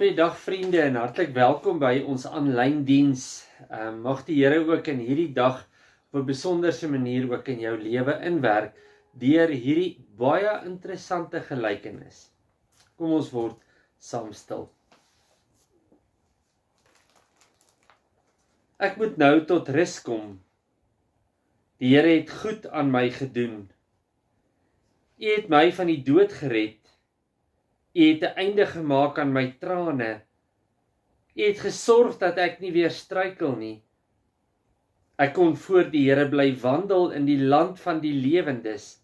Goeiedag vriende en hartlik welkom by ons aanlyn diens. Mag die Here ook in hierdie dag op 'n besonderse manier ook in jou lewe inwerk deur hierdie baie interessante gelykenis. Kom ons word saam stil. Ek moet nou tot rus kom. Die Here het goed aan my gedoen. U het my van die dood gered. U het 'n einde gemaak aan my trane. U het gesorg dat ek nie weer struikel nie. Ek kon voor die Here bly wandel in die land van die lewendes.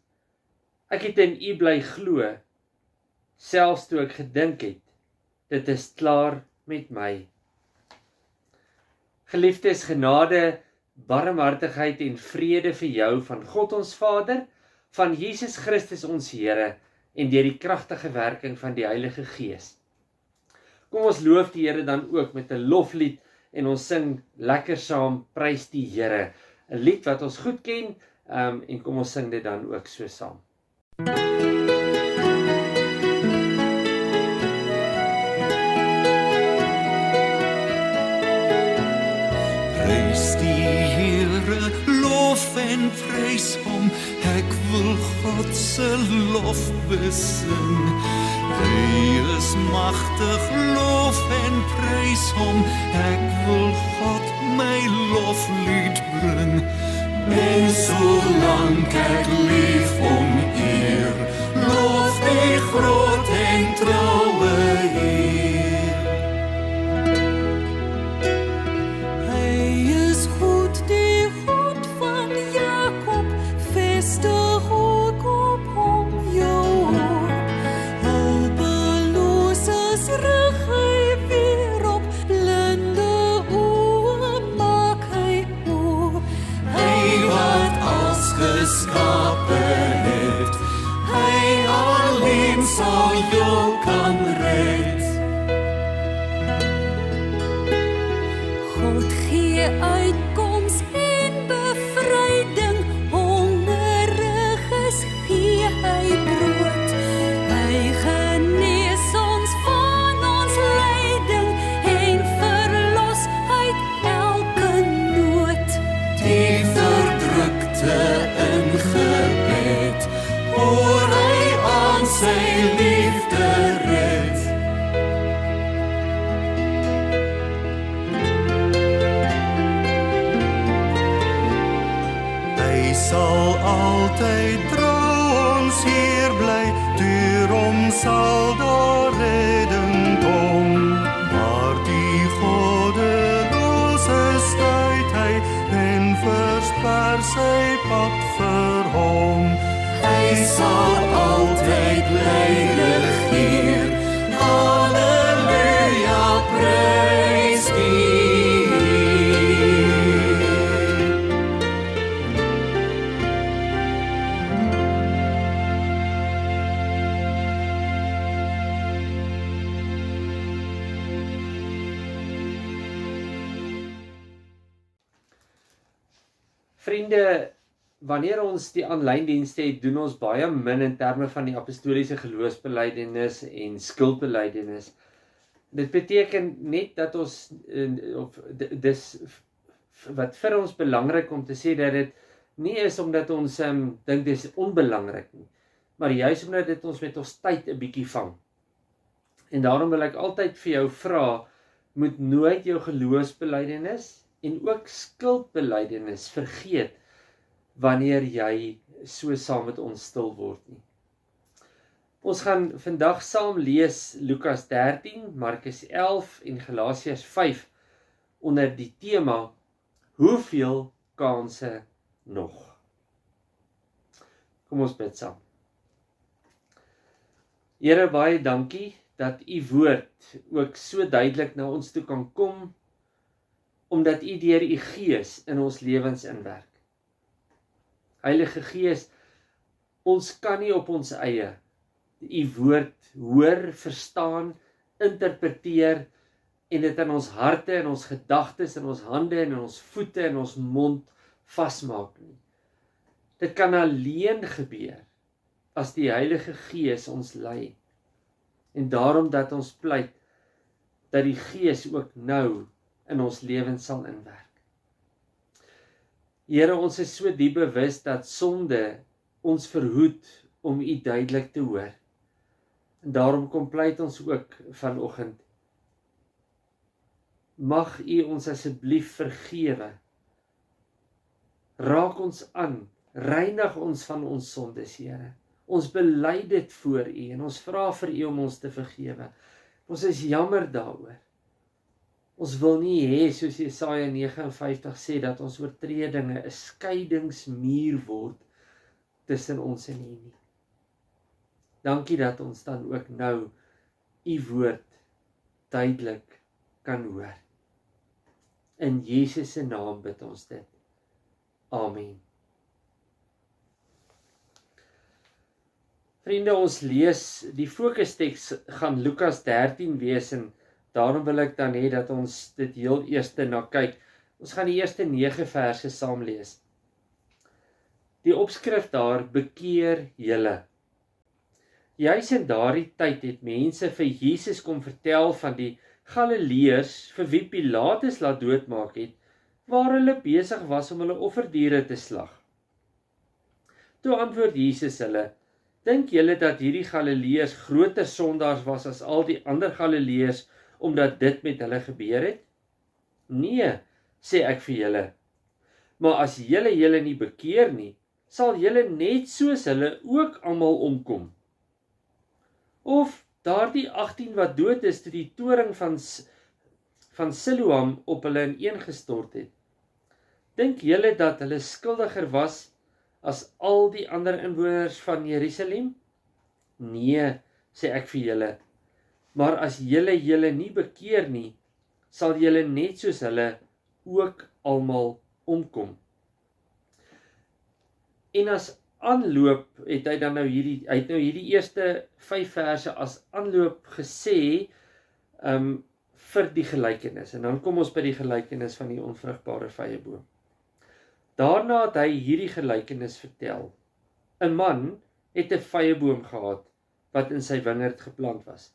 Ek het in U bly glo, selfs toe ek gedink het, dit is klaar met my. Geliefdes, genade, barmhartigheid en vrede vir jou van God ons Vader, van Jesus Christus ons Here, en deur die kragtige werking van die Heilige Gees. Kom ons loof die Here dan ook met 'n loflied en ons sing lekker saam, prys die Here. 'n Lied wat ons goed ken, en kom ons sing dit dan ook so saam. Prys die Here, lof en prys hom, ek wil God se lof besing. Hy is magtig, lof en prys hom, ek wil God my loflied bring. En solank ek leef om eer, lof die groot en troue Heer. Hy is goed, die God van Jakob, vestig ook op hom jou hoop. Hulpeloses rig hy weer op, blinde oë maak hy oop. Hy wat als geskape het, hy alleen sal jou kan red. God gee uitkoms en bevryding, hongeriges gee hy brood. Hy genees ons van ons lyding en verlos uit elke nood. Die verdrukte in gebed, hoor hy aan sy liefde red. Hy sal altyd trouw ons hier bly, deur hom sal daar redding kom. Maar die goddelose stuit hy en versper sy pad vir hom. Hy sal altyd bly regeer, halleluja, prys die Heer. Vriende, wanneer ons die aanlyn dienste het, doen ons baie min in terme van die apostoliese geloofsbelijdenis en skuldbelijdenis. Dit beteken net dat ons, dis wat vir ons belangrik om te sê, dat dit nie is omdat ons dink dit is onbelangrik nie, maar juist omdat dit ons met ons tyd 'n bietjie vang. En daarom wil ek altyd vir jou vra, moet nooit jou geloofsbelijdenis en ook skuldbelijdenis vergeet wanneer jy so saam met ons stil word nie. Ons gaan vandag saam lees Lukas 13, Markus 11 en Galasiërs 5 onder die tema Hoeveel kanse nog? Kom ons bid saam. Here, baie dankie dat u woord ook so duidelik na ons toe kan kom, omdat u deur u Gees in ons lewens inwerk. Heilige Gees, ons kan nie op ons eie u woord hoor, verstaan, interpreteer en dit in ons harte, in ons gedagtes, in ons hande en in ons voete en ons mond vasmaak nie. Dit kan alleen gebeur as die Heilige Gees ons lei. En daarom dat ons pleit, dat die Gees ook nou in ons lewens sal inwerk. Here, ons is so diep bewus dat sonde ons verhoed om U duidelik te hoor. En daarom kom pleit ons ook vanoggend. Mag U ons asseblief vergewe. Raak ons aan, reinig ons van ons sondes, Here. Ons bely dit voor U en ons vra vir U om ons te vergewe. Ons is jammer daaroor. Ons wil nie hê, soos Jesaja 59 sê, dat ons oortredinge 'n skeidingsmuur word tussen ons en U nie. Dankie dat ons dan ook nou U woord duidelik kan hoor. In Jesus se naam bid ons dit. Amen. Vriende, ons lees, die fokusteks gaan Lukas 13 wees en daarom wil ek dan hê dat ons dit heel eerste na kyk. Ons gaan die eerste 9 verse saam lees. Die opskrif daar, bekeer julle. Juis in daardie tyd het mense vir Jesus kom vertel van die Galileërs vir wie Pilatus laat doodmaak het, waar hulle besig was om hulle offerdiere te slag. Toe antwoord Jesus hulle, dink julle dat hierdie Galileërs groter sondaars was as al die ander Galileërs, omdat dit met hulle gebeur het? Nee, sê ek vir julle. Maar as julle nie bekeer nie, sal julle net soos hulle ook almal omkom. Of daardie 18 wat dood is toe die toring van Siloam op hulle ineengestort het. Dink julle dat hulle skuldiger was as al die ander inwoners van Jerusalem? Nee, sê ek vir julle. Maar as julle nie bekeer nie, sal julle net soos hulle ook almal omkom. En as aanloop het hy dan nou hierdie eerste 5 verse as aanloop gesê vir die gelykenis. En dan kom ons by die gelykenis van die onvrugbare vyeboom. Daarna het hy hierdie gelykenis vertel. 'n Man het 'n vyeboom gehad wat in sy wingerd geplant was.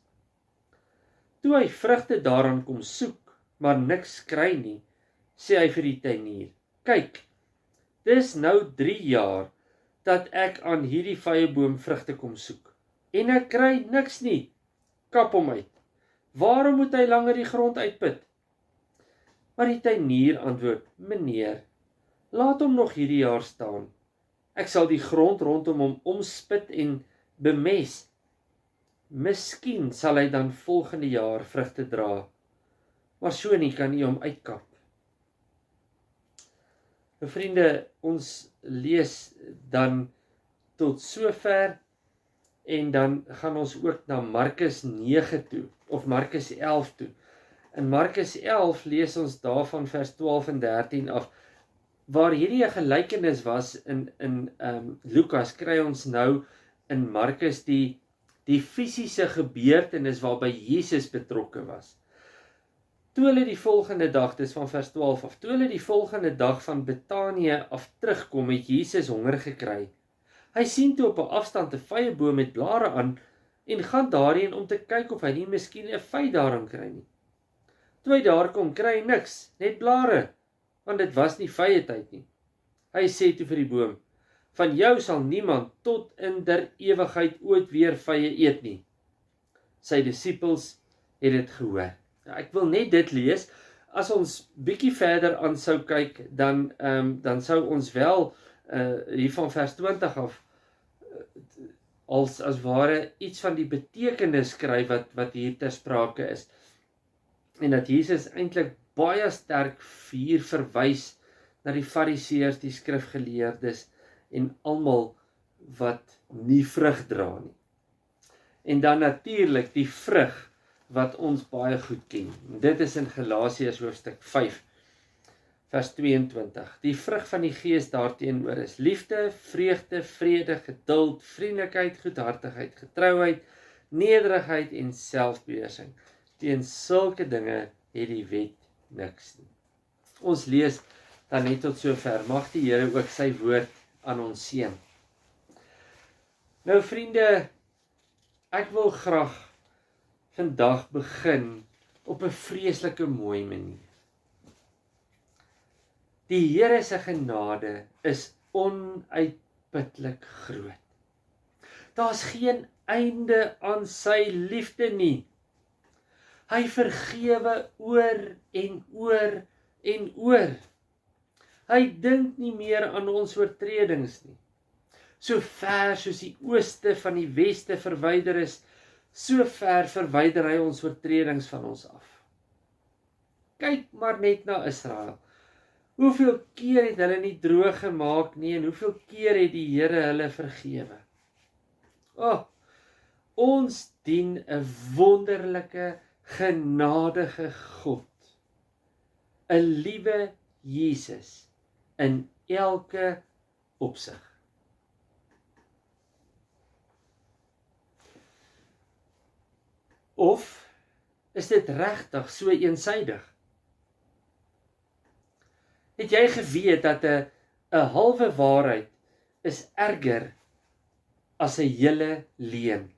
Toe hy vrugte daaraan kom soek, maar niks kry nie, sê hy vir die tuinier, kyk, dis nou 3 jaar dat ek aan hierdie vyeboom vrugte kom soek, en ek kry niks nie, kap hom uit. Waarom moet hy langer die grond uitput? Maar die tuinier antwoord, meneer, laat hom nog hierdie jaar staan. Ek sal die grond rondom hom omspit en bemes. Miskien sal hy dan volgende jaar vrugte dra, maar so nie kan u hom uitkap. Vriende, ons lees dan tot sover en dan gaan ons ook na Markus 9 toe, of Markus 11 toe. In Markus 11 lees ons daarvan vers 12 en 13 af, waar hierdie 'n gelykenis was in Lukas, kry ons nou in Markus die fisiese gebeurtenis waarby Jesus betrokke was. Toe hulle die volgende dag, dis van vers 12 af, toe hulle die volgende dag van Betanië af terugkom, het Jesus honger gekry. Hy sien toe op 'n afstand 'n vyeboom met blare aan en gaan daarheen om te kyk of hy nie miskien 'n vy daaraan kry nie. Toe hy daar kom, kry hy niks, net blare, want dit was nie vye tyd nie. Hy sê toe vir die boom, van jou sal niemand tot in der ewigheid ooit weer vye eet nie. Sy disippels het dit gehoor. Nou, ek wil net dit lees. As ons bietjie verder aan sou kyk, dan sou ons wel hier van vers 20 af as ware iets van die betekenis kry wat hier ter sprake is. En dat Jesus eintlik baie sterk hier verwys na die fariseërs, die skrifgeleerdes en almal wat nie vrug dra nie. En dan natuurlik die vrug wat ons baie goed ken. Dit is in Galasiërs hoofstuk 5, vers 22. Die vrug van die Gees daarteenoor is liefde, vreugde, vrede, geduld, vriendelikheid, goedhartigheid, getrouheid, nederigheid en selfbeheersing. Teen sulke dinge het die wet niks nie. Ons lees dan net tot sover. Mag die Here ook sy woord aan ons seën. Nou vriende, ek wil graag vandag begin op 'n vreeslike mooi manier. Die Here se genade is onuitputlik groot. Daar's geen einde aan sy liefde nie. Hy vergewe oor en oor en oor. Hy dink nie meer aan ons oortredings nie. So ver soos die ooste van die weste verwyder is, so ver verwyder hy ons oortredings van ons af. Kyk maar net na Israel. Hoeveel keer het hulle nie droog gemaak nie, en hoeveel keer het die Here hulle vergewe? Ons dien 'n wonderlike, genadige God. 'n liewe Jesus in elke opsig. Of is dit regtig so eensydig? Het jy geweet dat 'n halwe waarheid is erger as 'n hele leuen?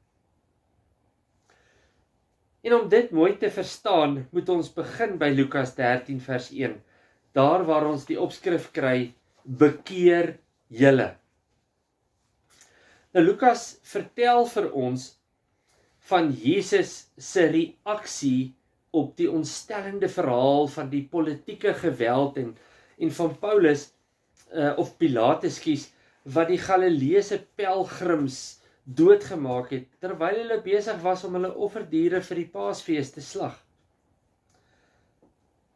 En om dit mooi te verstaan, moet ons begin by Lukas 13 vers 1, daar waar ons die opskrif kry, bekeer julle. Nou Lukas vertel vir ons van Jesus se reaksie op die ontstellende verhaal van die politieke geweld en van Paulus, of Pilatus kies, wat die Galileese pelgrims doodgemaak het, terwyl hulle besig was om hulle offerdiere vir die Paasfees te slag.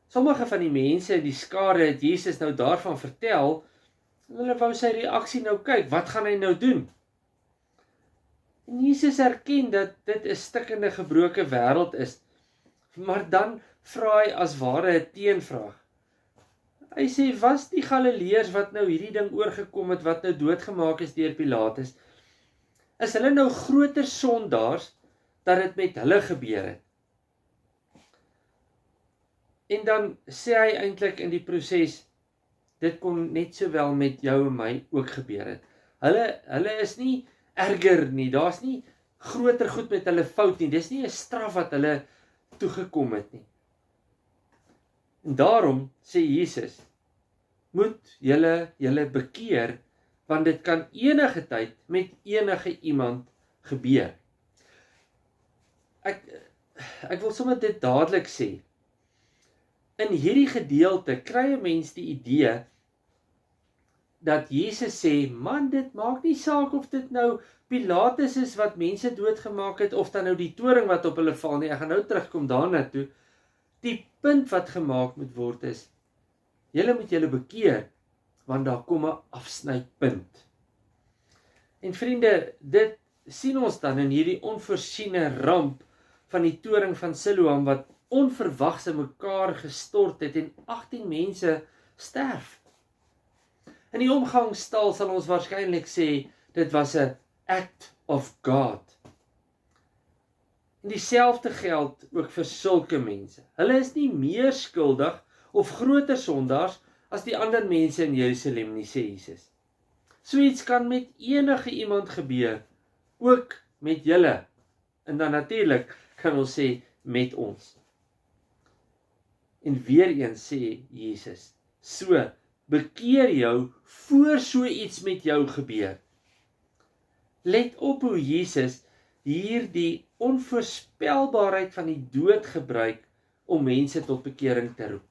Sommige van die mense in die skare het Jesus nou daarvan vertel, en hulle wou sy reaksie nou kyk, wat gaan hy nou doen? En Jesus erken dat dit 'n stikkende gebroke wêreld is, maar dan vra hy as ware 'n teenvraag. Hy sê, was die Galileërs wat nou hierdie ding oorgekom het, wat nou doodgemaak is deur Pilatus, is hulle nou groter sondaars, dat dit met hulle gebeur het? En dan sê hy eintlik in die proses, dit kon net sowel met jou en my ook gebeur het. Hulle is nie erger nie, daar's nie groter goed met hulle fout nie, dis nie 'n straf wat hulle toegekom het nie. En daarom sê Jesus, moet julle bekeer, want dit kan enige tyd met enige iemand gebeur. Ek wil sommer dit dadelik sê. In hierdie gedeelte kry 'n mens die idee dat Jesus sê, man, dit maak nie saak of dit nou Pilatus is wat mense doodgemaak het, of dan nou die toring wat op hulle val nie, ek gaan nou terugkom daarna toe. Die punt wat gemaak moet word is, julle moet julle bekeer, want daar kom 'n afsnypunt. En vriende, dit sien ons dan in hierdie onvoorsiene ramp van die toring van Siloam, wat onverwags in mekaar gestort het en 18 mense sterf. In die omgangstaal sal ons waarskynlik sê, dit was 'n act of God. En dieselfde geld ook vir sulke mense. Hulle is nie meer skuldig of groter sondaars as die ander mense in Jerusalem nie, sê Jesus. So iets kan met enige iemand gebeur, ook met julle. En dan natuurlik kan ons sê, met ons. En weer eens sê Jesus, so, bekeer jou voor so iets met jou gebeur. Let op hoe Jesus hier die onvoorspelbaarheid van die dood gebruik om mense tot bekering te roep.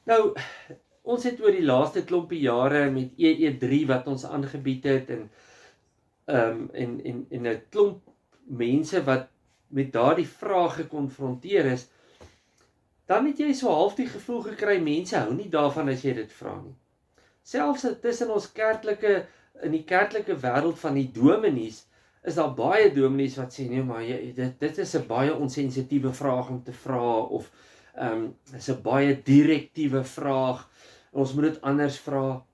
Nou, ons het oor die laaste klompie jare met EE3 wat ons aangebied het en 'n klomp mense wat met daardie vraag gekonfronteer is, dan het jy so half die gevoel gekry, mense hou nie daarvan as jy dit vra nie. Selfs tussen ons in die kerklike wêreld van die dominees, is daar baie dominees wat sê, nee, maar dit is 'n baie onsensitiewe vraag om te vra, of is 'n baie direktiewe vraag, ons moet dit anders vra.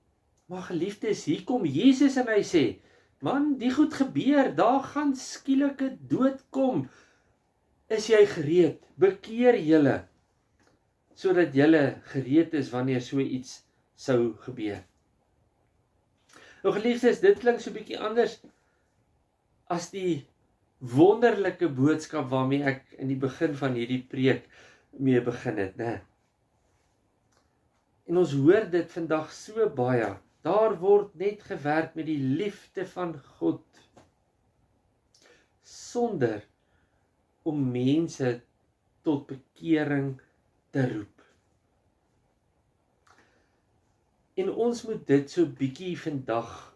Maar geliefdes, hier kom Jesus en hy sê, man, die goed gebeur, daar gaan skielike dood kom. Is jy gereed? Bekeer julle, sodat julle gereed is wanneer so iets sou gebeur. Nou geliefdes, dit klink so 'n bietjie anders as die wonderlike boodskap waarmee ek in die begin van hierdie preek mee begin het, né? En ons hoor dit vandag so baie. Daar word net gewerk met die liefde van God, sonder om mense tot bekering te roep. En ons moet dit so bietjie vandag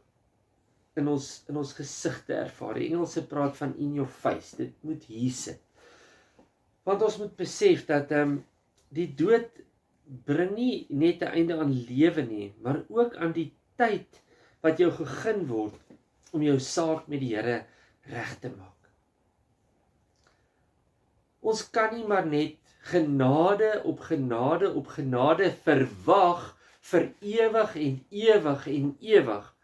in ons gesigte ervaar. Die Engelse praat van in your face. Dit moet hier sit. Want ons moet besef dat die dood bring nie net 'n einde aan lewe nie, maar ook aan die tyd wat jou gegee word om jou saak met die Here reg te maak. Ons kan nie maar net genade op genade op genade verwag vir ewig en ewig en ewig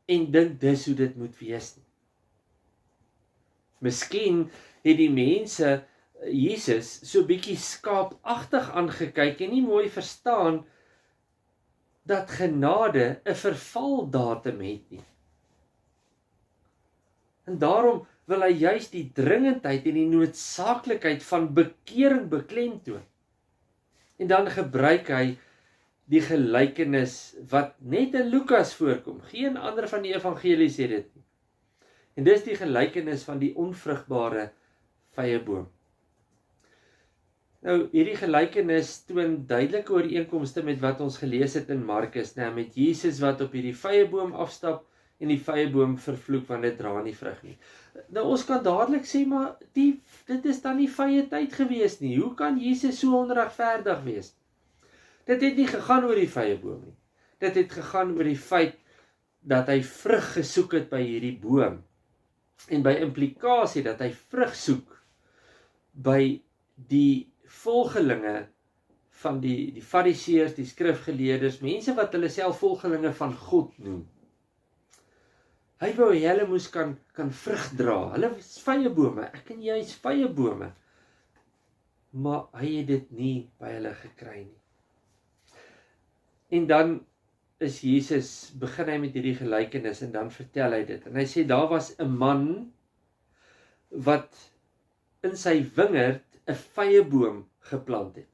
en dink dis hoe dit moet wees nie. Miskien het die mense Jesus so bietjie skaapagtig aangekyk en nie mooi verstaan dat genade 'n vervaldatum het nie. En daarom wil hy juist die dringendheid en die noodsaaklikheid van bekering beklemtoon. En dan gebruik hy die gelykenis wat net in Lukas voorkom. Geen ander van die evangelies het dit nie. En dis die gelykenis van die onvrugbare vyeboom. Nou, hierdie gelykenis toon duidelike ooreenkomste met wat ons gelees het in Markus, met Jesus wat op hierdie vyeboom afstap en die vyeboom vervloek want dit dra nie vrug nie. Nou ons kan dadelik sê, maar dit is dan nie vye tyd gewees nie. Hoe kan Jesus so onregverdig wees? Dit het nie gegaan oor die vyeboom nie. Dit het gegaan oor die feit dat hy vrug gesoek het by hierdie boom. En by implikasie dat hy vrug soek by die volgelinge van die fariseërs, die skrifgeleerdes, mense wat hulle self volgelinge van God noem. Hy wou hulle moes kan vrug dra. Hulle is vyebome, ek en jy is vyebome. Maar hy het dit nie by hulle gekry nie. En dan is Jesus, begin hy met hierdie gelykenis en dan vertel hy dit. En hy sê, daar was 'n man wat in sy wingerd 'n vyeboom geplant het.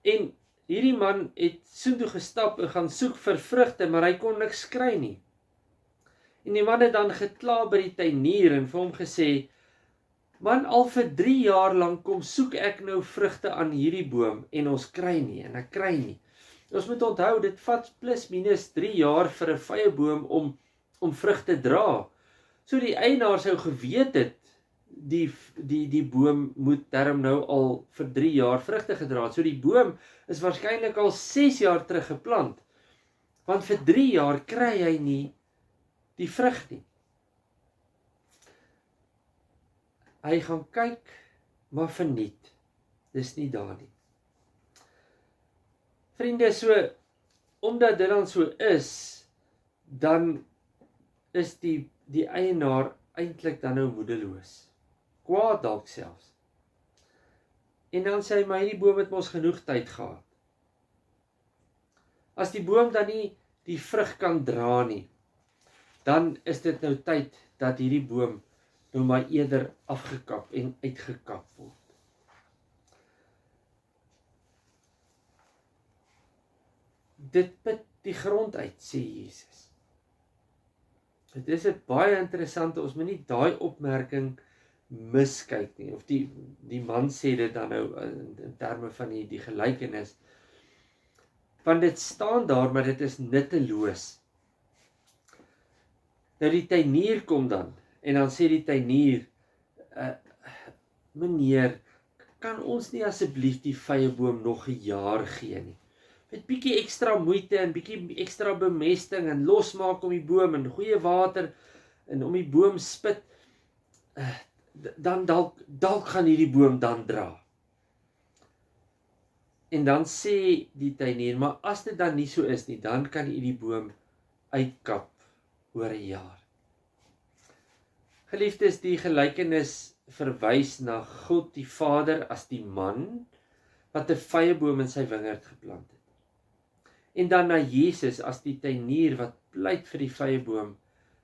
En hierdie man het soontoe gestap en gaan soek vir vrugte, maar hy kon niks kry nie. En die man het dan gekla by die tuinier en vir hom gesê, man, al vir 3 jaar lank kom soek ek nou vrugte aan hierdie boom en ons kry nie, en ek kry nie. Ons moet onthou, dit vat plus minus 3 jaar vir 'n vyeboom om vrug te dra. So die eienaar sou geweet het, die boom moet darm nou al vir 3 jaar vrugte gedra het. So die boom is waarskynlik al 6 jaar terug geplant. Want vir 3 jaar kry hy nie die vrug nie. Hy gaan kyk, maar verniet. Dis nie daar nie. Vriende, so, omdat dit dan so is, dan is die eienaar eintlik dan nou moedeloos. Kwaad dalk selfs. En dan sê hy, maar hierdie boom het mos genoeg tyd gehad. As die boom dan nie die vrug kan dra nie, dan is dit nou tyd dat hierdie boom nou maar eerder afgekap en uitgekap word. Dit put die grond uit, sê Jesus. Dit is dit baie interessant, ons moet nie daai opmerking miskyk nie, of die man sê dit dan nou in terme van die gelykenis, want dit staan daar, maar dit is nutteloos. Nou die tuinier kom dan, en dan sê die tuinier, meneer, kan ons nie asseblief die vyeboom nog 'n jaar gee nie? Met bietjie ekstra moeite en bietjie ekstra bemesting en losmaak om die boom en goeie water en om die boom spit, dan dalk gaan hierdie boom dan dra. En dan sê die tuinier, maar as dit dan nie so is nie, dan kan jy die boom uitkap oor 'n jaar. Geliefdes, die gelykenis verwys na God die Vader as die man wat 'n vyeboom in sy wingerd geplant het. En dan na Jesus as die tuinier wat pleit vir die vyeboom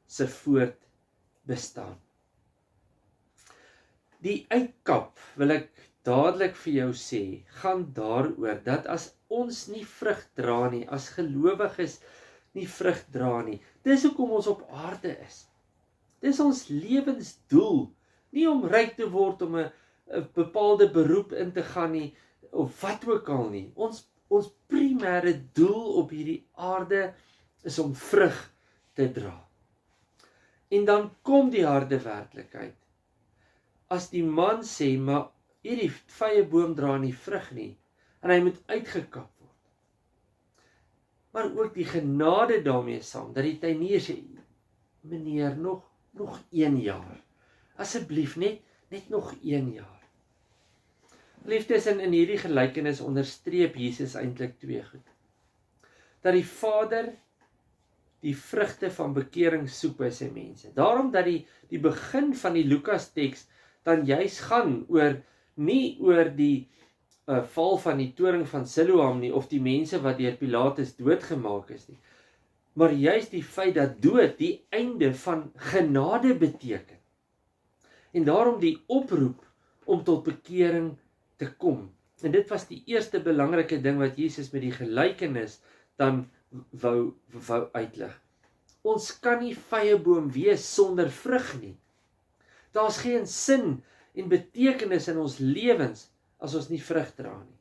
se voortbestaan. Die uitkap, wil ek dadelik vir jou sê, gaan daaroor dat as ons nie vrug dra nie, as gelowiges nie vrug dra nie, dis hoekom ons op aarde is. Dis ons lewensdoel, nie om ryk te word, om 'n bepaalde beroep in te gaan nie, of wat ook al nie. Ons primêre doel op hierdie aarde is om vrug te dra. En dan kom die harde werklikheid. As die man sê, maar hierdie vrye boom dra nie vrug nie, en hy moet uitgekap word. Maar ook die genade daarmee saam, dat die tuinier sê, meneer, nog 1 jaar. Asseblief, net nog 1 jaar. Liefdes, in hierdie gelykenis onderstreep Jesus eintlik 2 goed. Dat die Vader die vrugte van bekering soek by sy mense. Daarom dat die begin van die Lukas teks dan juis gaan nie oor die val van die toring van Siloam nie, of die mense wat deur Pilatus doodgemaak is nie, maar juis die feit dat dood die einde van genade beteken. En daarom die oproep om tot bekering te kom. En dit was die eerste belangrike ding wat Jesus met die gelykenis dan wou uitlig. Ons kan nie vyeboom wees sonder vrug nie. Daar's geen sin en betekenis in ons lewens as ons nie vrug dra nie.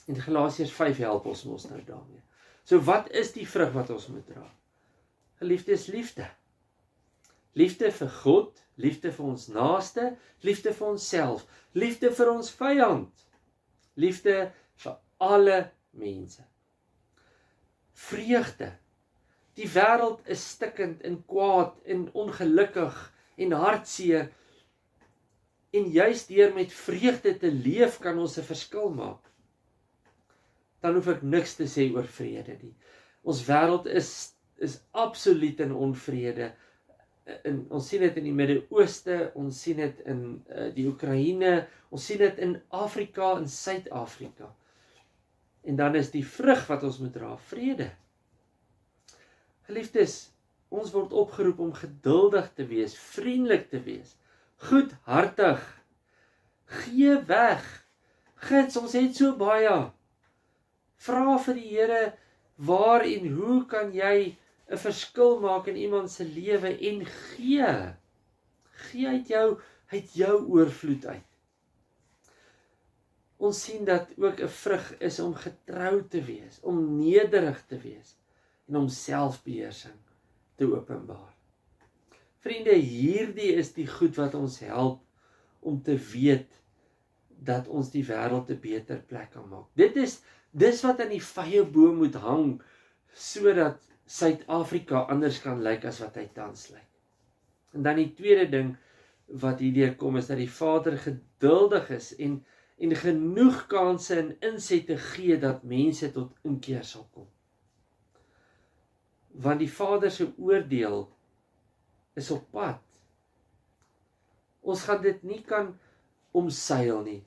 En Galasiërs 5 help ons mos nou daarmee. So wat is die vrug wat ons moet dra? Geliefdes, liefde. Liefde vir God, liefde vir ons naaste, liefde vir onsself, liefde vir ons vyand, liefde vir alle mense. Vreugde. Die wêreld is stikkend en kwaad en ongelukkig en hartseer. En juist deur met vreugde te leef kan ons 'n verskil maak. Dan hoef ek niks te sê oor vrede nie. Ons wêreld is absoluut in onvrede. Ons sien dit in die Midde-Ooste, ons sien dit in die Oekraïne, ons sien dit in Afrika, in Suid-Afrika. En dan is die vrug wat ons moet dra, vrede. Geliefdes, ons word opgeroep om geduldig te wees, vriendelik te wees, goedhartig, gee weg. Gids, ons het so baie. Vra vir die Here, waar en hoe kan jy 'n verskil maak in iemand se lewe, en gee. Gee uit jou oorvloed uit. Ons sien dat ook 'n vrug is om getrou te wees, om nederig te wees en om selfbeheersing te openbaar. Vriende, hierdie is die goed wat ons help om te weet dat ons die wêreld 'n beter plek kan maak. Dis wat aan die vyeboom moet hang, sodat Suid-Afrika anders kan lyk as wat hy tans lyk. En dan die tweede ding wat hierdeur kom is dat die Vader geduldig is en genoeg kansse en insette gee dat mense tot inkeer sal kom. Want die Vader se oordeel is op pad. Ons gaan dit nie kan omseil nie.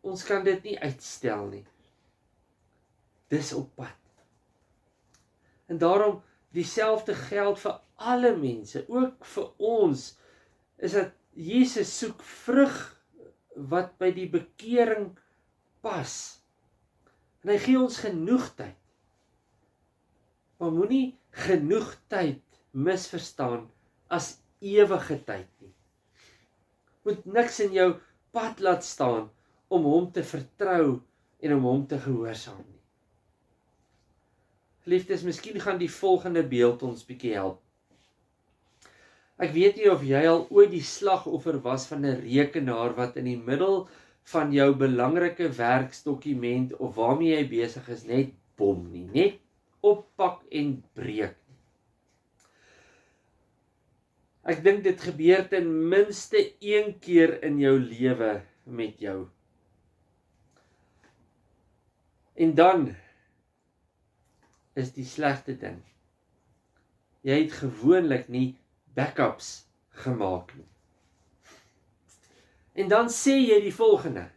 Ons kan dit nie uitstel nie. Dis op pad. En daarom dieselfde geld vir alle mense, ook vir ons, is dat Jesus soek vrug wat by die bekering pas. En hy gee ons genoeg tyd. Maar moenie genoeg tyd misverstaan as ewige tyd nie. Moet niks in jou pad laat staan om hom te vertrou en om hom te gehoorsaam nie. Geliefdes, miskien gaan die volgende beeld ons bietjie help. Ek weet nie of jy al ooit die slagoffer was van 'n rekenaar wat in die middel van jou belangrike werksdokument of waarmee jy besig is net bom nie, net oppak en breek nie. Ek dink dit gebeur ten minste 1 keer in jou lewe met jou. En dan is die slegste ding. Jy het gewoonlik nie backups gemaak nie. En dan sê jy die volgende: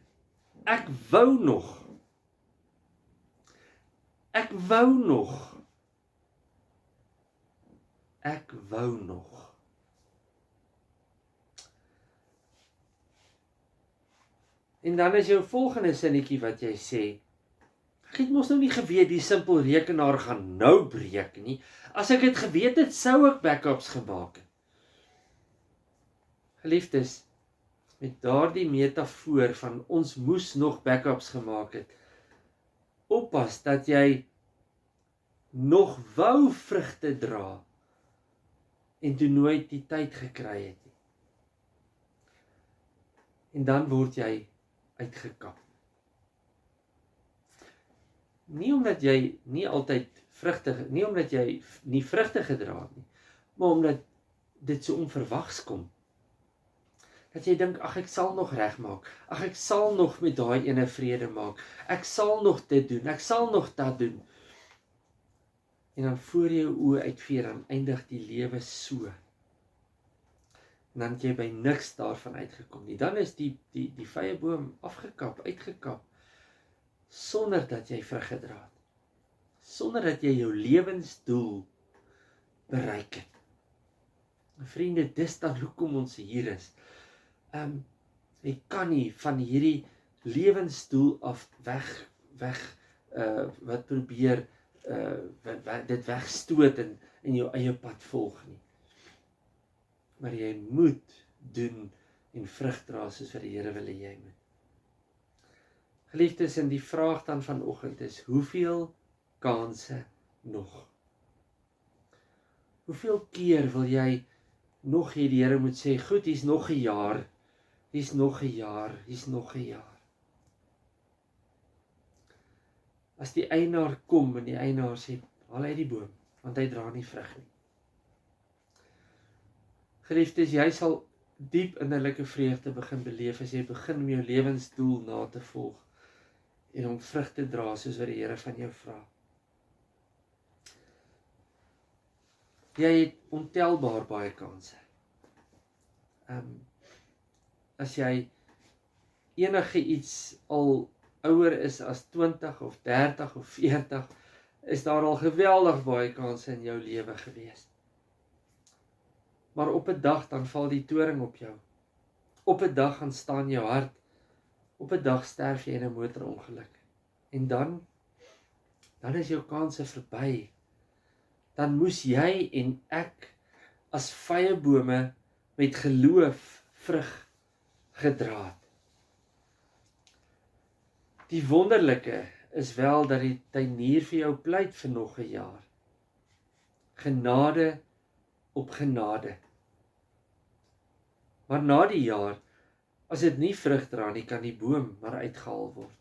Ek wou nog. En dan is jou volgende sinnetjie wat jy sê, ek het mos nou nie geweet die simpel rekenaar gaan nou breek nie. As ek het geweet het, sou ek backups gemaak het. Geliefdes, met daardie metafoor van ons moes nog backups gemaak het, oppas dat jy nog wou vrugte dra en toe nooit die tyd gekry het nie. En dan word jy uitgekap. Nie omdat jy nie omdat jy nie vrugte gedra het nie, maar omdat dit so onverwags kom. Dat jy dink, ag ek sal nog regmaak, ag ek sal nog met daai ene vrede maak, ek sal nog dit doen, ek sal nog dat doen. En dan voor jou oë uitveer, dan eindig die lewe so. En dan het jy by niks daarvan uitgekom nie. Dan is die vyeboom afgekap, uitgekap, sonder dat jy vrug gedra het. Sonder dat jy jou lewensdoel bereik het. Vriende, dis dan hoekom ons hier is. Jy kan nie van hierdie lewensdoel af wat probeer dit wegstoot en jou eie pad volg nie. Maar jy moet doen en vrug dra soos wat die Here wil hê jy moet. Geliefdes, en die vraag dan vanoggend is, hoeveel kanse nog? Hoeveel keer wil jy nog hê die Here moet sê, goed, hier's nog 'n jaar, hier's nog 'n jaar, hier's nog 'n jaar. As die eienaar kom en die eienaar sê, haal uit die boom, want hy dra nie vrug nie. Geliefdes, jy sal diep innerlike vreugde begin beleef as jy begin om jou lewensdoel na te volg en om vrug te dra soos wat die Here van jou vra. Jy het ontelbaar baie kanse. As jy enige iets al ouer is as 20 of 30 of 40, is daar al geweldig baie kanse in jou lewe gewees. Maar op 'n dag dan val die toring op jou. Op 'n dag gaan staan jou hart. Op 'n dag sterf jy in 'n motorongeluk. En dan is jou kanse verby. Dan moes jy en ek as vyebome met geloof vrug gedra het. Die wonderlike is wel dat die tuinier vir jou pleit vir nog 'n jaar. Genade op genade. Maar na die jaar, as dit nie vrug dra nie, kan die boom maar uitgehaal word.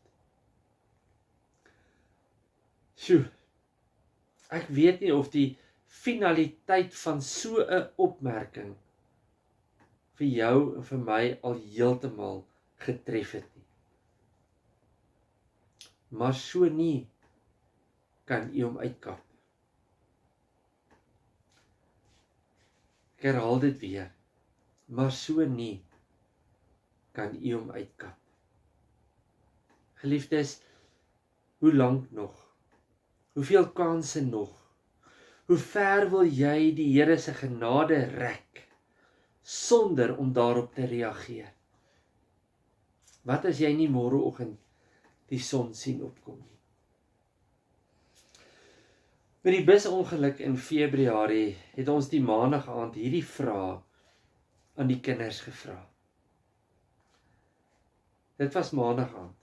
Sjoe, ek weet nie of die finaliteit van so 'n opmerking vir jou en vir my al heeltemal getref het nie. Maar so nie kan U hom uitkap. Ek herhaal dit weer. Maar so nie kan U hom uitkap. Geliefdes, hoe lank nog? Hoeveel kanse nog? Hoe ver wil jy die Here se genade rek sonder om daarop te reageer? Wat as jy nie môreoggend die son sien opkom nie? Met die busongeluk in Februarie het ons die maandag aand hierdie vraag aan die kinders gevra. Dit was maandag aand.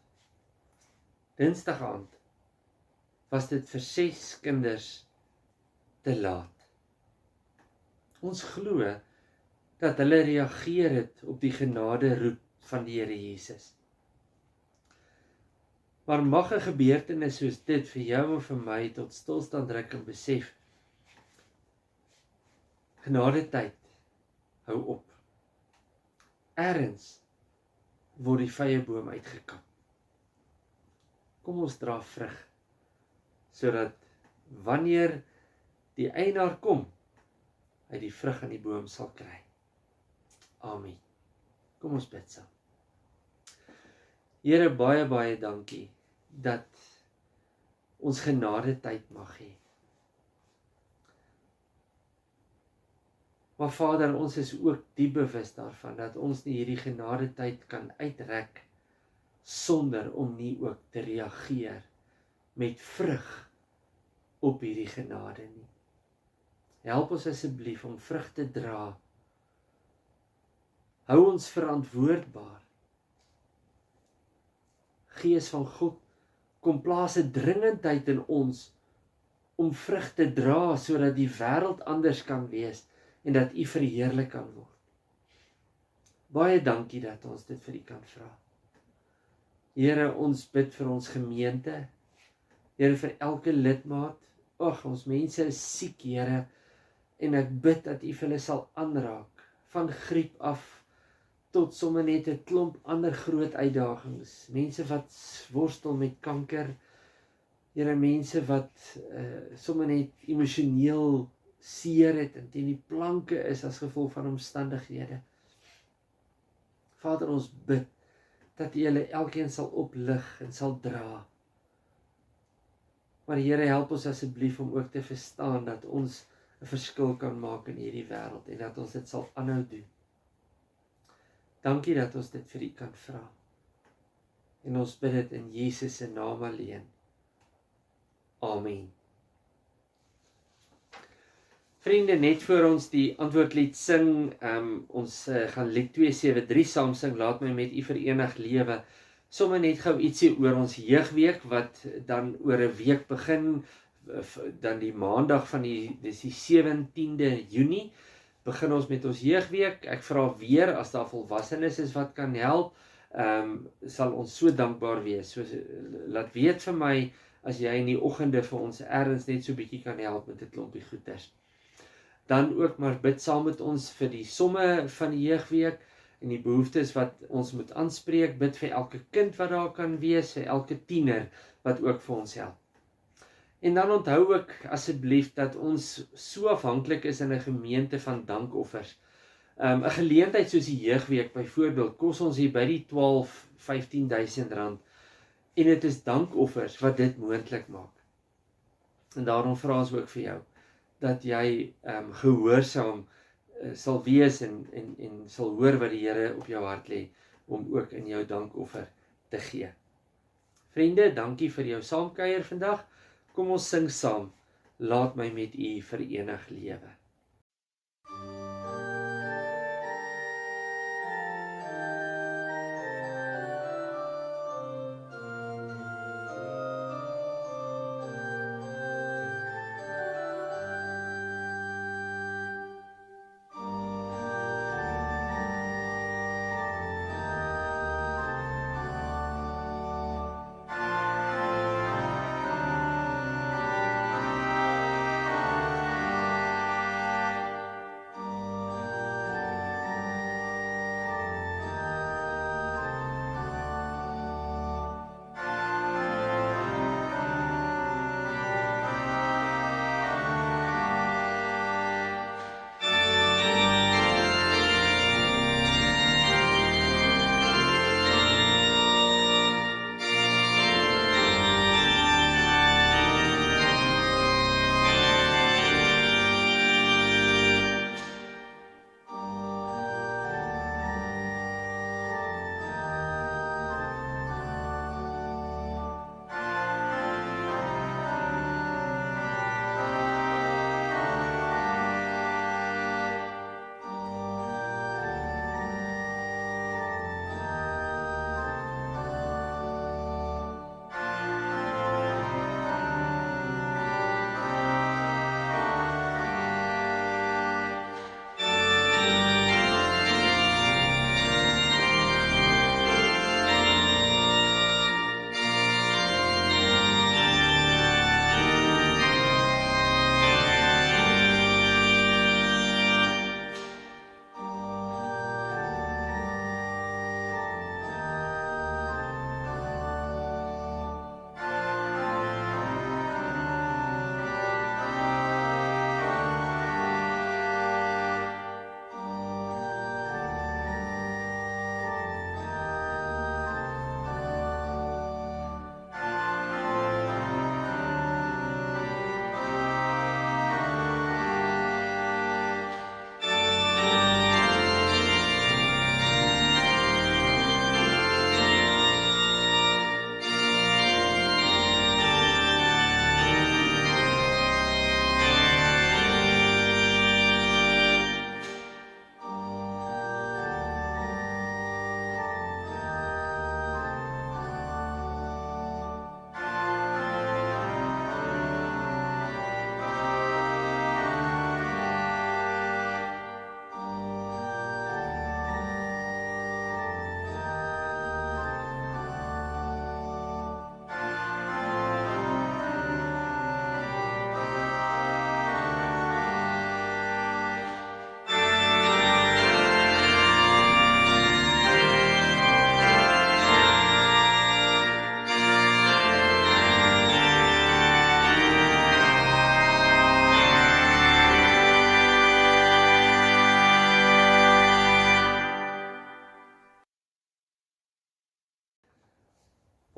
Dinsdag aand was dit vir 6 kinders te laat. Ons glo dat hulle reageer het op die genade roep van die Here Jesus. Maar mag 'n gebeurtenis soos dit vir jou en vir my tot stilstand druk en besef, genade tyd hou op. Ergens word die vyeboom uitgekap. Kom ons dra vrug, sodat wanneer die eienaar kom, hy die vrug aan die boom sal kry. Amen. Kom ons bid saam. Here, baie, baie dankie dat ons genade tyd mag hê. Maar Vader, ons is ook diep bewus daarvan dat ons nie hierdie genade tyd kan uitrek sonder om nie ook te reageer met vrug op hierdie genade nie. Help ons asseblief om vrug te dra. Hou ons verantwoordbaar. Gees van God, kom plaas 'n dringendheid in ons om vrug te dra, sodat die wêreld anders kan wees en dat U verheerlik kan word. Baie dankie dat ons dit vir U kan vra. Here, ons bid vir ons gemeente. Here, vir elke lidmaat. Ag, ons mense is siek, Here, en ek bid dat U vir hulle sal aanraak, van griep af tot sommer net 'n klomp ander groot uitdagings. Mense wat worstel met kanker, Here, mense wat sommer net emosioneel seer het en teen die planke is as gevolg van omstandighede. Vader, ons bid dat U hulle elkeen sal oplig en sal dra. Maar Here, help ons asseblief om ook te verstaan dat ons 'n verskil kan maak in hierdie wêreld en dat ons dit sal aanhou doen. Dankie dat ons dit vir U kan vra. En ons bid dit in Jesus se naam alleen. Amen. Vriende, net voor ons die antwoordlied sing, ons gaan lied 273 saam sing, laat my met U verenig lewe. Sommige net gou ietsie oor ons jeugweek, wat dan oor 'n week begin, dan die maandag van dis die 17de Junie, begin ons met ons jeugweek. Ek vra weer, as daar volwassenes is wat kan help, sal ons so dankbaar wees. So laat weet vir my, as jy in die oggende vir ons ergens net so 'n bietjie kan help met 'n klompie goeders. Dan ook maar bid saam met ons vir die somme van die jeugweek en die behoeftes wat ons moet aanspreek. Bid vir elke kind wat daar kan wees, vir elke tiener wat ook vir ons help. En dan onthou ook asseblief dat ons so afhanklik is in 'n gemeente van dankoffers. 'n Geleentheid soos die jeugweek byvoorbeeld kos ons hier by die 12-15 000 rand. En dit is dankoffers wat dit moontlik maak. En daarom vra ons ook vir jou dat jy gehoorsaam sal wees en sal hoor wat die Here op jou hart lê om ook in jou dankoffer te gee. Vriende, dankie vir jou saamkuier vandag. Kom ons sing saam. Laat my met U verenig lewe.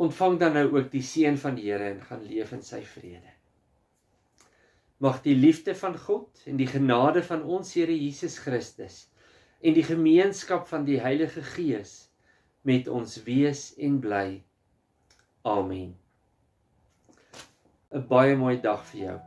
ontvang dan nou ook die seën van die Here en gaan leef in sy vrede. Mag die liefde van God en die genade van ons Here Jesus Christus en die gemeenskap van die Heilige Gees met ons wees en bly. Amen. 'n baie mooi dag vir jou.